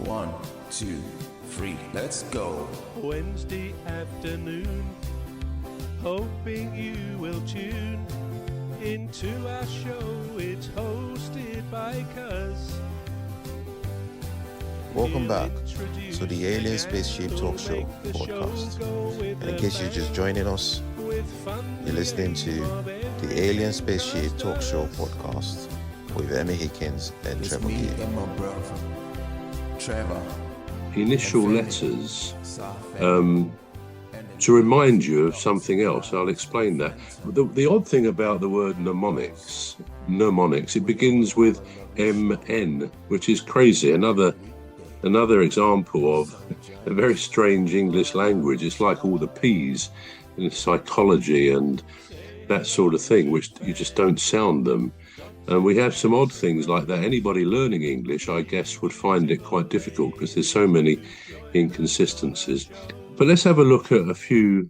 1, 2, 3, let's go. Wednesday afternoon, hoping you will tune into our show. It's hosted by Cuz. Welcome back to the Alien Spaceship Talkshow podcast. And in case you're just joining us, you're listening to the Alien Spaceship Talkshow podcast with Emmy Hikins and It's Trevor me Gear. and my brother, Trevor. Initial letters to remind you of something else. I'll explain that. The odd thing about the word mnemonics, it begins with MN, which is crazy. Another example of a very strange English language. It's like all the P's in psychology and that sort of thing, which you just don't sound them. And we have some odd things like that. Anybody learning English, I guess, would find it quite difficult because there's so many inconsistencies. But let's have a look at a few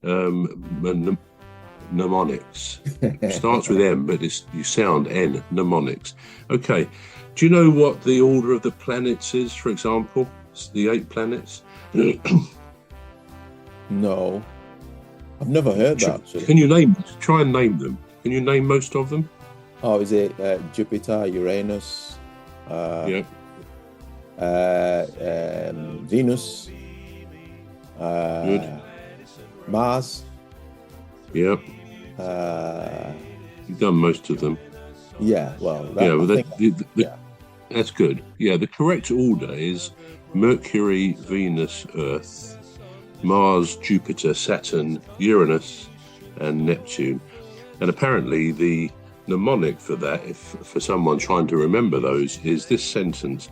mnemonics. It starts with M, but you sound N, mnemonics. Okay, do you know what the order of the planets is, for example? It's the 8 planets. No, I've never heard that. Actually. Can you try and name them? Can you name most of them? Oh, is it Jupiter, Uranus, Venus, Good. Mars? Yeah. You've done most of them. Yeah, well, that's good. Yeah, the correct order is Mercury, Venus, Earth, Mars, Jupiter, Saturn, Uranus, and Neptune. And apparently the mnemonic for that, for someone trying to remember those, is this sentence: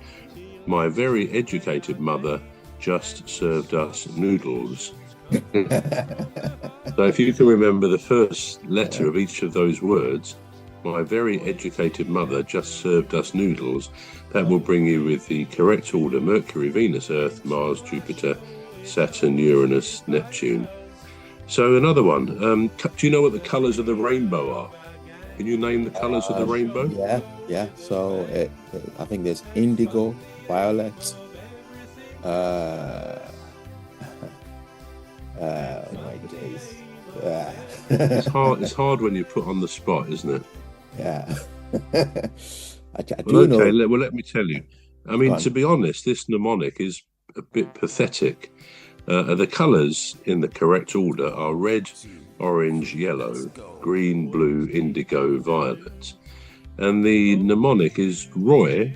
my very educated mother just served us noodles. So if you can remember the first letter of each of those words, my very educated mother just served us noodles, that will bring you with the correct order: Mercury, Venus, Earth, Mars, Jupiter, Saturn, Uranus, Neptune. So another one, do you know what the colours of the rainbow are? Can you name the colours of the rainbow? Yeah. So I think there's indigo, violet. My days. It's hard when you're put on the spot, isn't it? Yeah. I Well, do okay, know. let me tell you. I mean, to be honest, this mnemonic is a bit pathetic. The colours in the correct order are red, orange, yellow, green, blue, indigo, violet. And the mnemonic is Roy,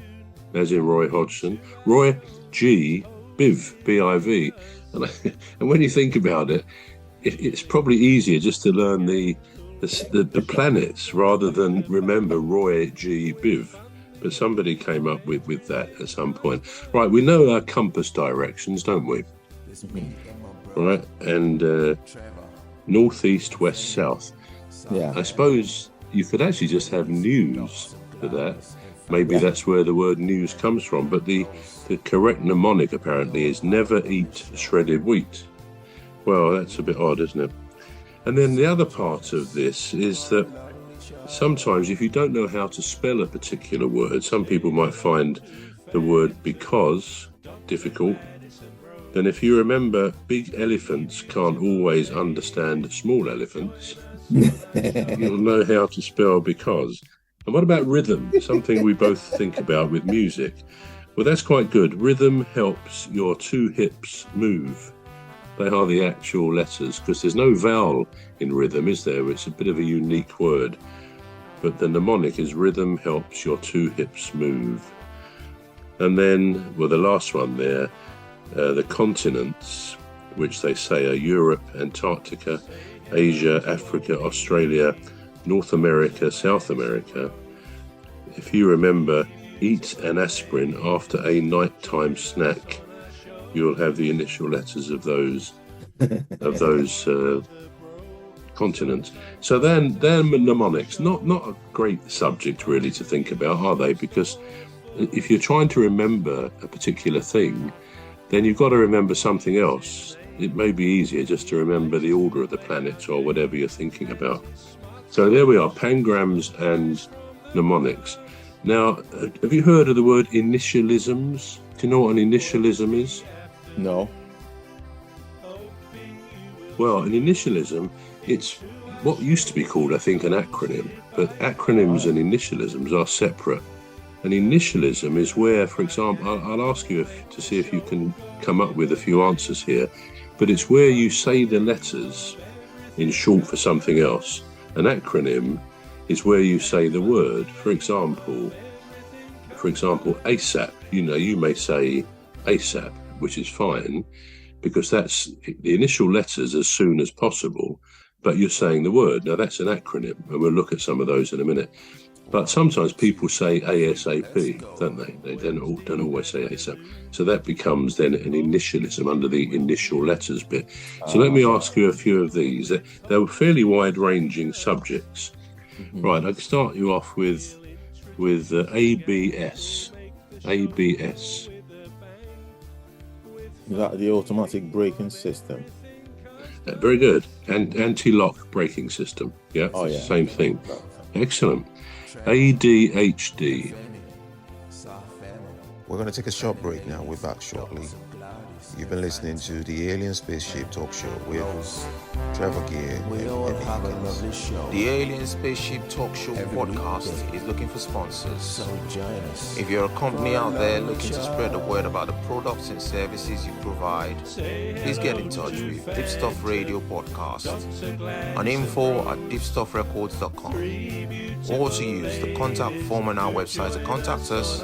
as in Roy Hodgson, Roy G, Biv, B-I-V. And when you think about it, it's probably easier just to learn the planets rather than remember Roy G, Biv. But somebody came up with that at some point. Right, we know our compass directions, don't we? Right, and northeast, west, south. Yeah. I suppose you could actually just have news for that. Maybe that's where the word news comes from. But the correct mnemonic apparently is never eat shredded wheat. Well, that's a bit odd, isn't it? And then the other part of this is that sometimes if you don't know how to spell a particular word, some people might find the word because difficult. Then if you remember, big elephants can't always understand small elephants, you'll know how to spell because. And what about rhythm? Something we both think about with music. Well, that's quite good. Rhythm helps your 2 hips move. They are the actual letters, because there's no vowel in rhythm, is there? It's a bit of a unique word. But the mnemonic is rhythm helps your 2 hips move. And then, well, the last one there, the continents, which they say are Europe, Antarctica, Asia, Africa, Australia, North America, South America. If you remember, eat an aspirin after a nighttime snack, you'll have the initial letters of those continents. So then mnemonics, not a great subject really to think about, are they? Because if you're trying to remember a particular thing, then you've got to remember something else. It may be easier just to remember the order of the planets or whatever you're thinking about. So there we are, pangrams and mnemonics. Now, have you heard of the word initialisms? you know what an initialism is? No. Well, an initialism, it's what used to be called, I think, an acronym, but acronyms and initialisms are separate. An initialism is where, for example, I'll ask you to see if you can come up with a few answers here, but it's where you say the letters in short for something else. An acronym is where you say the word. For example, ASAP. You may say ASAP, which is fine, because that's the initial letters as soon as possible, but you're saying the word. Now that's an acronym, and we'll look at some of those in a minute. But sometimes people say ASAP, don't they? They don't always say ASAP. So that becomes then an initialism under the initial letters bit. So let me ask you a few of these. They were fairly wide-ranging subjects. Mm-hmm. Right, I can start you off with ABS. ABS. Is that the automatic braking system? Very good. And anti-lock braking system. Yeah, oh, yeah. Same thing. Excellent. ADHD. We're going to take a short break now. We're back shortly. You've been listening to the Alien Spaceship Talk Show with Trevor Gear and Emmy Hikins. The Alien Spaceship Talk Show podcast is looking for sponsors. If you're a company out there looking to spread the word about the products and services you provide, please get in touch with Deepstuff Radio Podcast on info@deepstuffrecords.com, or to use the contact form on our website to contact us.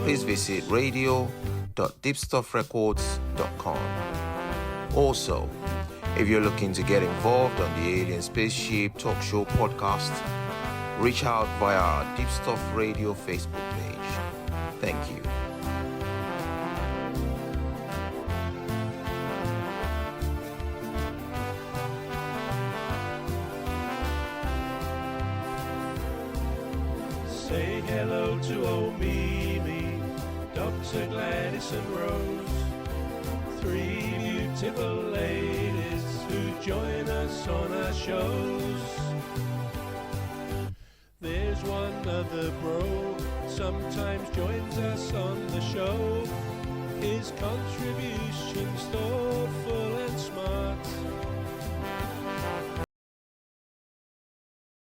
Please visit radio.deepstuffrecords.com. Also, if you're looking to get involved on the Alien Spaceship Talk Show podcast, reach out via our Deepstuff Radio Facebook page. Thank you. Say hello to old Mimi, Dr. Gladys and Rose, three beautiful ladies who join us on our shows. There's one other bro, sometimes joins us on the show. His contribution's thoughtful and smart.